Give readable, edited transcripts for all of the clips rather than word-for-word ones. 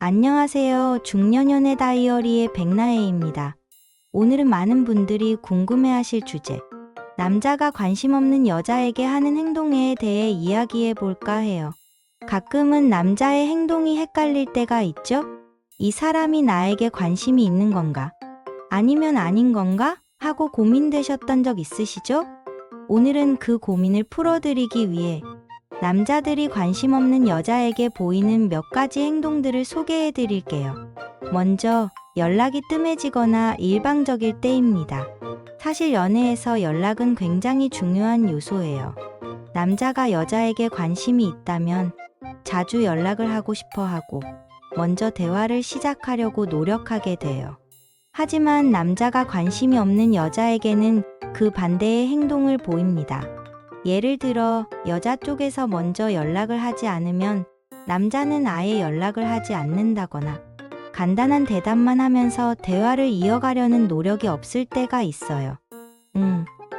안녕하세요. 중년연애 다이어리의 백나혜입니다. 오늘은 많은 분들이 궁금해하실 주제, 남자가 관심 없는 여자에게 하는 행동에 대해 이야기해 볼까 해요. 가끔은 남자의 행동이 헷갈릴 때가 있죠? 이 사람이 나에게 관심이 있는 건가? 아니면 아닌 건가? 하고 고민되셨던 적 있으시죠? 오늘은 그 고민을 풀어드리기 위해 남자들이 관심 없는 여자에게 보이는 몇 가지 행동들을 소개해 드릴게요. 먼저, 연락이 뜸해지거나 일방적일 때입니다. 사실 연애에서 연락은 굉장히 중요한 요소예요. 남자가 여자에게 관심이 있다면 자주 연락을 하고 싶어 하고 먼저 대화를 시작하려고 노력하게 돼요. 하지만 남자가 관심이 없는 여자에게는 그 반대의 행동을 보입니다. 예를 들어 여자 쪽에서 먼저 연락을 하지 않으면 남자는 아예 연락을 하지 않는다거나 간단한 대답만 하면서 대화를 이어가려는 노력이 없을 때가 있어요.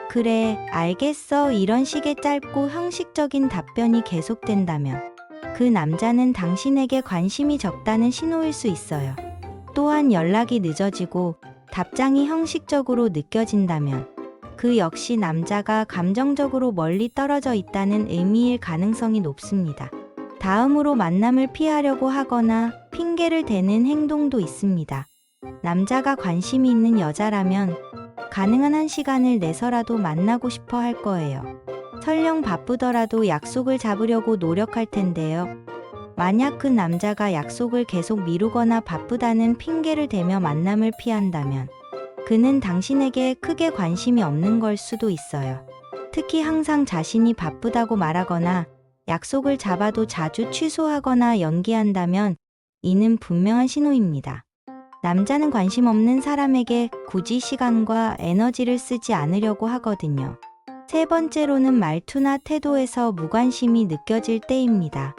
그래, 알겠어. 이런 식의 짧고 형식적인 답변이 계속된다면 그 남자는 당신에게 관심이 적다는 신호일 수 있어요. 또한 연락이 늦어지고 답장이 형식적으로 느껴진다면 그 역시 남자가 감정적으로 멀리 떨어져 있다는 의미일 가능성이 높습니다. 다음으로 만남을 피하려고 하거나 핑계를 대는 행동도 있습니다. 남자가 관심이 있는 여자라면 가능한 한 시간을 내서라도 만나고 싶어 할 거예요. 설령 바쁘더라도 약속을 잡으려고 노력할 텐데요. 만약 그 남자가 약속을 계속 미루거나 바쁘다는 핑계를 대며 만남을 피한다면 그는 당신에게 크게 관심이 없는 걸 수도 있어요. 특히 항상 자신이 바쁘다고 말하거나 약속을 잡아도 자주 취소하거나 연기한다면 이는 분명한 신호입니다. 남자는 관심 없는 사람에게 굳이 시간과 에너지를 쓰지 않으려고 하거든요. 세 번째로는 말투나 태도에서 무관심이 느껴질 때입니다.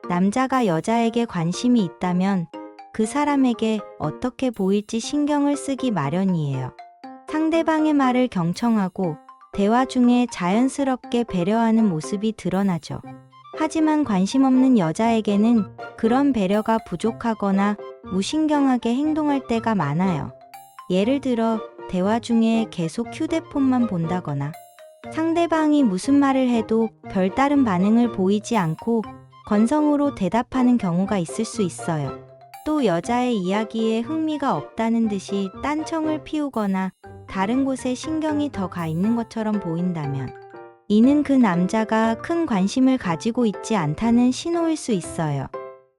남자가 여자에게 관심이 있다면 그 사람에게 어떻게 보일지 신경을 쓰기 마련이에요. 상대방의 말을 경청하고 대화 중에 자연스럽게 배려하는 모습이 드러나죠. 하지만 관심 없는 여자에게는 그런 배려가 부족하거나 무신경하게 행동할 때가 많아요. 예를 들어 대화 중에 계속 휴대폰만 본다거나 상대방이 무슨 말을 해도 별다른 반응을 보이지 않고 건성으로 대답하는 경우가 있을 수 있어요. 또 여자의 이야기에 흥미가 없다는 듯이 딴청을 피우거나 다른 곳에 신경이 더 가 있는 것처럼 보인다면 이는 그 남자가 큰 관심을 가지고 있지 않다는 신호일 수 있어요.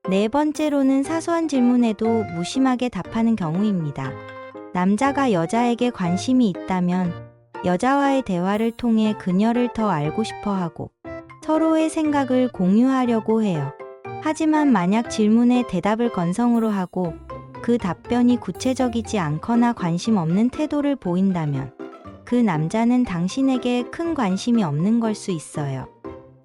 네 번째로는 사소한 질문에도 무심하게 답하는 경우입니다. 남자가 여자에게 관심이 있다면 여자와의 대화를 통해 그녀를 더 알고 싶어 하고 서로의 생각을 공유하려고 해요. 하지만 만약 질문에 대답을 건성으로 하고 그 답변이 구체적이지 않거나 관심 없는 태도를 보인다면 그 남자는 당신에게 큰 관심이 없는 걸 수 있어요.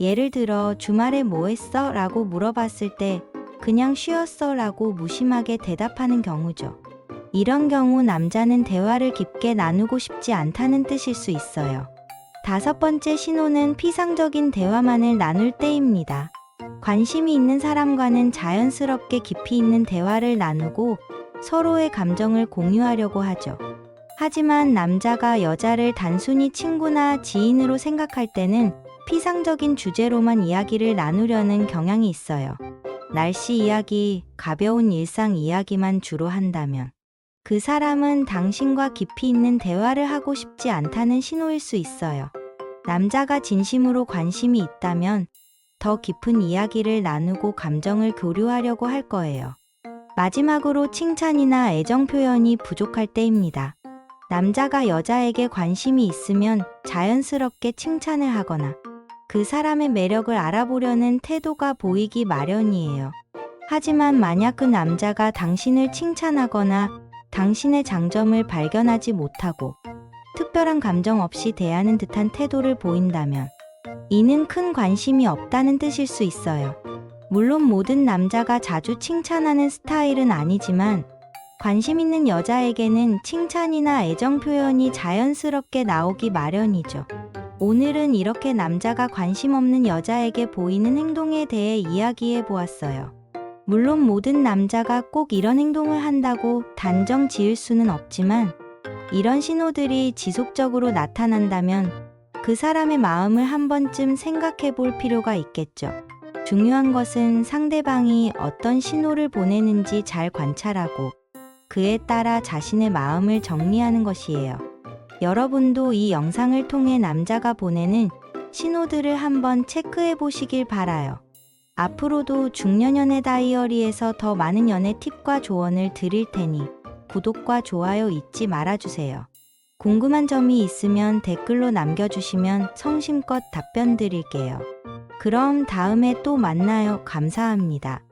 예를 들어 주말에 뭐 했어? 라고 물어봤을 때 그냥 쉬었어 라고 무심하게 대답하는 경우죠. 이런 경우 남자는 대화를 깊게 나누고 싶지 않다는 뜻일 수 있어요. 다섯 번째 신호는 피상적인 대화만을 나눌 때입니다. 관심이 있는 사람과는 자연스럽게 깊이 있는 대화를 나누고 서로의 감정을 공유하려고 하죠. 하지만 남자가 여자를 단순히 친구나 지인으로 생각할 때는 피상적인 주제로만 이야기를 나누려는 경향이 있어요. 날씨 이야기, 가벼운 일상 이야기만 주로 한다면 그 사람은 당신과 깊이 있는 대화를 하고 싶지 않다는 신호일 수 있어요. 남자가 진심으로 관심이 있다면 더 깊은 이야기를 나누고 감정을 교류하려고 할 거예요. 마지막으로 칭찬이나 애정 표현이 부족할 때입니다. 남자가 여자에게 관심이 있으면 자연스럽게 칭찬을 하거나 그 사람의 매력을 알아보려는 태도가 보이기 마련이에요. 하지만 만약 그 남자가 당신을 칭찬하거나 당신의 장점을 발견하지 못하고 특별한 감정 없이 대하는 듯한 태도를 보인다면 이는 큰 관심이 없다는 뜻일 수 있어요. 물론 모든 남자가 자주 칭찬하는 스타일은 아니지만 관심 있는 여자에게는 칭찬이나 애정 표현이 자연스럽게 나오기 마련이죠. 오늘은 이렇게 남자가 관심 없는 여자에게 보이는 행동에 대해 이야기해 보았어요. 물론 모든 남자가 꼭 이런 행동을 한다고 단정 지을 수는 없지만 이런 신호들이 지속적으로 나타난다면 그 사람의 마음을 한 번쯤 생각해 볼 필요가 있겠죠. 중요한 것은 상대방이 어떤 신호를 보내는지 잘 관찰하고 그에 따라 자신의 마음을 정리하는 것이에요. 여러분도 이 영상을 통해 남자가 보내는 신호들을 한번 체크해 보시길 바라요. 앞으로도 중년연애 다이어리에서 더 많은 연애 팁과 조언을 드릴 테니 구독과 좋아요 잊지 말아주세요. 궁금한 점이 있으면 댓글로 남겨주시면 성심껏 답변 드릴게요. 그럼 다음에 또 만나요. 감사합니다.